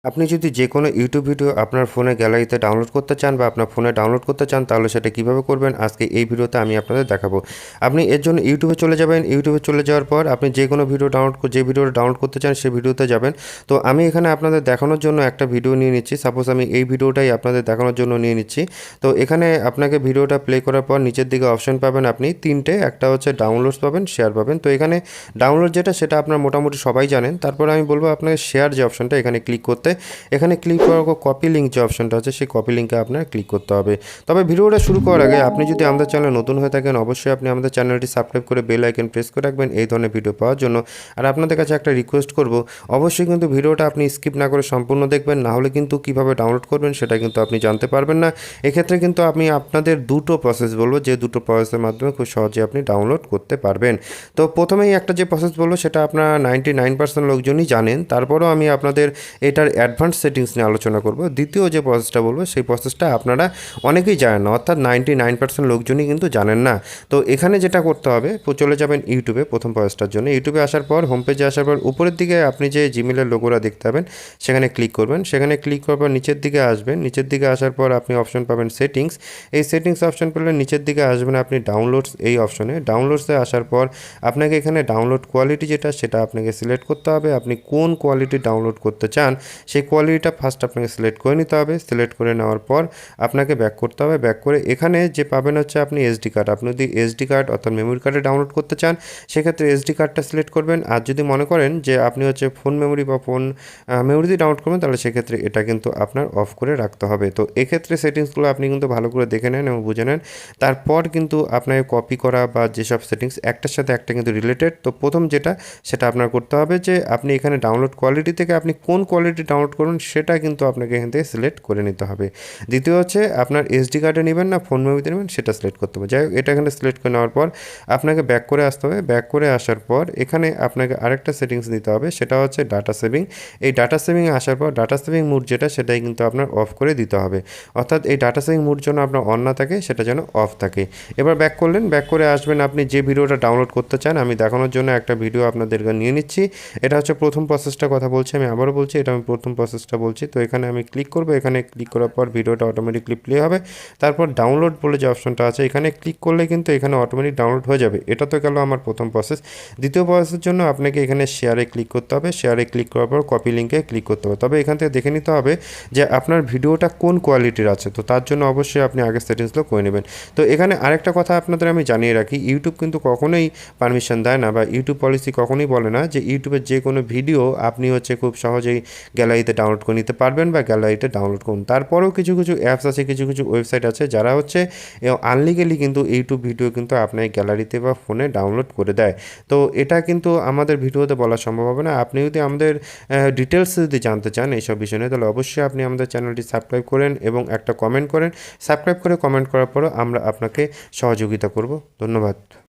আপনি যদি যেকোনো ইউটিউব ভিডিও আপনার ফোনের গ্যালারিতে ডাউনলোড করতে চান বা আপনার ফোনে ডাউনলোড করতে চান তাহলে সেটা কীভাবে করবেন আজকে এই ভিডিওতে আমি আপনাদের দেখাবো। আপনি এর জন্য ইউটিউবে চলে যাবেন। ইউটিউবে চলে যাওয়ার পর আপনি যে কোনো ভিডিও যে ভিডিওটা ডাউনলোড করতে চান সেই ভিডিওতে যাবেন। তো আমি এখানে আপনাদের দেখানোর জন্য একটা ভিডিও নিয়ে নিচ্ছি। সাপোজ আমি এই ভিডিওটাই আপনাদের দেখানোর জন্য নিয়ে নিচ্ছি। তো এখানে আপনাকে ভিডিওটা প্লে করার পর নিচের দিকে অপশন পাবেন আপনি তিনটে। একটা হচ্ছে ডাউনলোডস পাবেন, শেয়ার পাবেন। তো এখানে ডাউনলোড যেটা সেটা আপনার মোটামুটি সবাই জানেন। তারপর আমি বলবো আপনাকে শেয়ার যে অপশনটা এখানে ক্লিক করতে। এখানে ক্লিক করার পর কপি লিঙ্ক যে অপশনটা আছে সেই কপি লিঙ্কে আপনার ক্লিক করতে হবে। তবে ভিডিওটা শুরু করার আগে আপনি যদি আমাদের চ্যানেলে নতুন হয়ে থাকেন অবশ্যই আপনি আমাদের চ্যানেলটি সাবস্ক্রাইব করে বেল আইকন প্রেস করে রাখবেন এই ধরনের ভিডিও পাওয়ার জন্য। আর আপনাদের কাছে একটা রিকোয়েস্ট করব, অবশ্যই কিন্তু ভিডিওটা আপনি স্কিপ না করে সম্পূর্ণ দেখবেন, না হলে কিন্তু কীভাবে ডাউনলোড করবেন সেটা কিন্তু আপনি জানতে পারবেন না। এক্ষেত্রে কিন্তু আমি আপনাদের দুটো প্রসেস বলবো, যে দুটো প্রসেসের মাধ্যমে খুব সহজে আপনি ডাউনলোড করতে পারবেন। তো প্রথমেই একটা যে প্রসেস বলবো সেটা আপনারা 99% লোকজনই জানেন, তারপরেও আমি আপনাদের এটার অ্যাডভান্স সেটিংস নিয়ে আলোচনা করব। দ্বিতীয় যে প্রসেসটা বলবো সেই প্রসেসটা আপনারা অনেকেই জানেন না, অর্থাৎ 99% লোকজনই কিন্তু জানেন না। তো এখানে যেটা করতে হবে, চলে যাবেন ইউটিউবে প্রথম প্রসেসটার জন্য। ইউটিউবে আসার পর হোম পেজে আসার পর উপরের দিকে আপনি যে জিমেলের লোগোটা দেখতে পাবেন সেখানে ক্লিক করবেন। সেখানে ক্লিক করার পর নিচের দিকে আসবেন। নিচের দিকে আসার পর আপনি অপশন পাবেন সেটিংস। এই সেটিংস অপশন পেলে নিচের দিকে আসবেন আপনি ডাউনলোডস এই অপশনে। ডাউনলোডসে আসার পর আপনাকে এখানে ডাউনলোড কোয়ালিটি যেটা সেটা আপনাকে সিলেক্ট করতে হবে। আপনি কোন কোয়ালিটি ডাউনলোড করতে চান সেই কোয়ালিটিটা ফার্স্ট আপনাকে সিলেক্ট করে নিতে হবে। সিলেক্ট করে নেওয়ার পর আপনাকে ব্যাক করতে হবে। ব্যাক করে এখানে যে পাবেন হচ্ছে আপনি এসডি কার্ড। আপনি যদি এসডি কার্ড অর্থাৎ মেমোরি কার্ডে ডাউনলোড করতে চান সেক্ষেত্রে এসডি কার্ডটা সিলেক্ট করবেন। আর যদি মনে করেন যে আপনি হচ্ছে ফোন মেমোরি বা ফোন মেমোরি দিয়ে ডাউনলোড করবেন তাহলে সেক্ষেত্রে এটা কিন্তু আপনার অফ করে রাখতে হবে। তো এক্ষেত্রে সেটিংসগুলো আপনি কিন্তু ভালো করে দেখে নেন এবং বুঝে নেন। তারপর কিন্তু আপনাকে কপি করা বা যেসব সেটিংস একটার সাথে একটা কিন্তু রিলেটেড। তো প্রথম যেটা সেটা আপনার করতে হবে যে আপনি এখানে ডাউনলোড কোয়ালিটি থেকে আপনি কোন কোয়ালিটি ডাউনলোড করুন সেটা কিন্তু আপনাকে এখান থেকে সিলেক্ট করে নিতে হবে। দ্বিতীয় হচ্ছে আপনার এসডি কার্ডে নেবেন না ফোন মেমোরিতে নেবেন সেটা সিলেক্ট করতে হবে। যাই হোক, এটা এখানে সিলেক্ট করে নেওয়ার পর আপনাকে ব্যাক করে আসতে হবে। ব্যাক করে আসার পর এখানে আপনাকে আরেকটা সেটিংস দিতে হবে, সেটা হচ্ছে ডাটা সেভিং। এই ডাটা সেভিংয়ে আসার পর ডাটা সেভিং মোড যেটা সেটাই কিন্তু আপনার অফ করে দিতে হবে। অর্থাৎ এই ডাটা সেভিং মোড যেন আপনার অন না থাকে, সেটা যেন অফ থাকে। এবার ব্যাক করলেন, ব্যাক করে আসবেন আপনি যে ভিডিওটা ডাউনলোড করতে চান। আমি দেখানোর জন্য একটা ভিডিও আপনাদেরকে নিয়ে নিচ্ছি। এটা হচ্ছে প্রথম প্রসেসটা কথা বলছি, আমি আবারও বলছি এটা আমি প্রথম প্রসেসটা বলছি। তো এখানে আমি ক্লিক করব। এখানে ক্লিক করার পর ভিডিওটা অটোমেটিকলি প্লে হবে। তারপর ডাউনলোড বলে যে অপশনটা আছে এখানে ক্লিক করলে কিন্তু এখানে অটোমেটিক ডাউনলোড হয়ে যাবে। এটা তো গেল আমার প্রথম প্রসেস। দ্বিতীয় প্রসেসের জন্য আপনাকে এখানে শেয়ারে ক্লিক করতে হবে। শেয়ারে ক্লিক করার পর কপি লিঙ্কে ক্লিক করতে হবে। তবে এখান থেকে দেখে নিতে হবে যে আপনার ভিডিওটা কোন কোয়ালিটির আছে। তো তার জন্য অবশ্যই আপনি আগে সেটিংসগুলো করে নেবেন। তো এখানে আরেকটা কথা আপনাদের আমি জানিয়ে রাখি, ইউটিউব কিন্তু কখনোই পারমিশন দেয় না বা ইউটিউব পলিসি কখনোই বলে না যে ইউটিউবের যে কোনো ভিডিও আপনি হচ্ছে খুব সহজেই গ্যালারিতে ডাউনলোড করে নিতে পারবেন বা গ্যালারিতে ডাউনলোড করুন। তারপরেও কিছু কিছু অ্যাপস আছে, কিছু কিছু ওয়েবসাইট আছে যারা হচ্ছে আনলিগালি কিন্তু ইউটিউব ভিডিও কিন্তু আপনার গ্যালারিতে বা ফোনে ডাউনলোড করে দেয়। তো এটা কিন্তু আমাদের ভিডিওতে বলা সম্ভব হবে না। আপনি যদি আমাদের ডিটেলস যদি জানতে চান এইসব বিষয় নিয়ে তাহলে অবশ্যই আপনি আমাদের চ্যানেলটি সাবস্ক্রাইব করেন এবং একটা কমেন্ট করেন। সাবস্ক্রাইব করে কমেন্ট করার পরও আমরা আপনাকে সহযোগিতা করব। ধন্যবাদ।